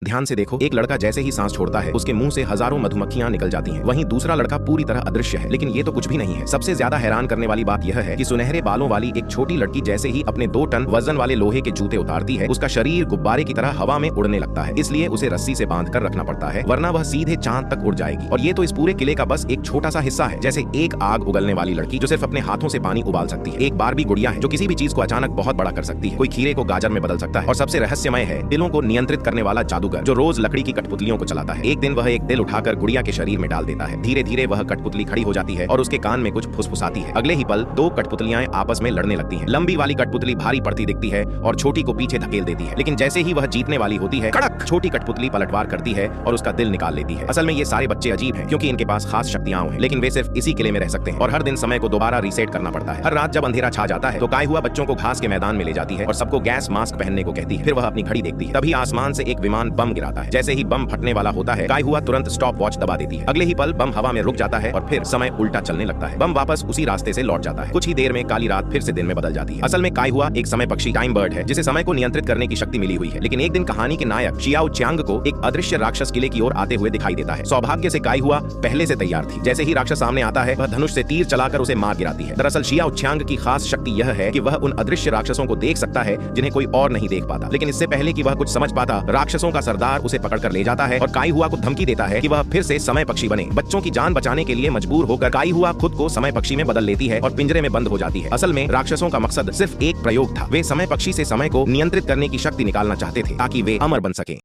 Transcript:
ध्यान से देखो, एक लड़का जैसे ही सांस छोड़ता है उसके मुंह से हजारों मधुमक्खियां निकल जाती हैं। वहीं दूसरा लड़का पूरी तरह अदृश्य है। लेकिन ये तो कुछ भी नहीं है। सबसे ज्यादा हैरान करने वाली बात यह है कि सुनहरे बालों वाली एक छोटी लड़की जैसे ही अपने 2 टन वजन वाले लोहे के जूते उतारती है, उसका शरीर गुब्बारे की तरह हवा में उड़ने लगता है। इसलिए उसे रस्सी से बांध कर रखना पड़ता है, वरना वह सीधे चांद तक उड़ जाएगी। और ये तो इस पूरे किले का बस एक छोटा सा हिस्सा है। जैसे एक आग उगलने वाली लड़की जो सिर्फ अपने हाथों से पानी उबाल सकती है, एक बारबी गुड़िया है जो किसी भी चीज को अचानक बहुत बड़ा कर सकती है, कोई खीरे को गाजर में बदल सकता है, और सबसे रहस्यमय है दिलों को नियंत्रित करने वाला जादूगर जो रोज लकड़ी की कठपुतलियों को चलाता है। एक दिन वह एक दिल उठाकर गुड़िया के शरीर में डाल देता है। धीरे धीरे वह कठपुतली खड़ी हो जाती है और उसके कान में कुछ फुसफुसाती है। अगले ही पल 2 कठपुतलियां आपस में लड़ने लगती हैं। लंबी वाली कठपुतली भारी पड़ती दिखती है और छोटी को पीछे धकेल देती है। लेकिन जैसे ही वह जीतने वाली होती है, कड़क, छोटी कठपुतली पलटवार करती है और उसका दिल निकाल लेती है। असल में ये सारे बच्चे अजीब हैं क्योंकि इनके पास खास शक्तियां हैं, लेकिन वे सिर्फ इसी किले में रह सकते हैं और हर दिन समय को दोबारा रीसेट करना पड़ता है। हर रात जब अंधेरा छा जाता है तो कायहुआ बच्चों को घास के मैदान में ले जाती है और सबको गैस मास्क पहनने को कहती है। फिर वह अपनी घड़ी देखती है। तभी आसमान से एक विमान बम गिराता है। जैसे ही बम फटने वाला होता है, कायहुआ तुरंत स्टॉप वॉच दबा देती है। अगले ही पल बम हवा में रुक जाता है और फिर समय उल्टा चलने लगता है। बम वापस उसी रास्ते से लौट जाता है। कुछ ही देर में काली रात फिर से दिन में बदल जाती है। असल में कायहुआ एक समय पक्षी टाइम बर्ड है जिसे समय को नियंत्रित करने की शक्ति मिली हुई है। लेकिन एक दिन कहानी के नायक चियाओ च्यांग को एक अदृश्य राक्षस किले की ओर आते हुए दिखाई देता है। सौभाग्य से कायहुआ पहले से तैयार थी। जैसे ही राक्षस सामने आता है, वह धनुष से तीर चलाकर उसे मार गिराती है। दरअसल चियाओ च्यांग की खास शक्ति यह है कि वह उन अदृश्य राक्षसों को देख सकता है जिन्हें कोई और नहीं देख पाता। लेकिन इससे पहले कि वह कुछ समझ पाता, राक्षसों का सरदार उसे पकड़कर ले जाता है और कायहुआ को धमकी देता है कि वह फिर से समय पक्षी बने। बच्चों की जान बचाने के लिए मजबूर होकर कायहुआ खुद को समय पक्षी में बदल लेती है और पिंजरे में बंद हो जाती है। असल में राक्षसों का मकसद सिर्फ एक प्रयोग था। वे समय पक्षी से समय को नियंत्रित करने की शक्ति निकालना चाहते थे ताकि वे अमर बन सके।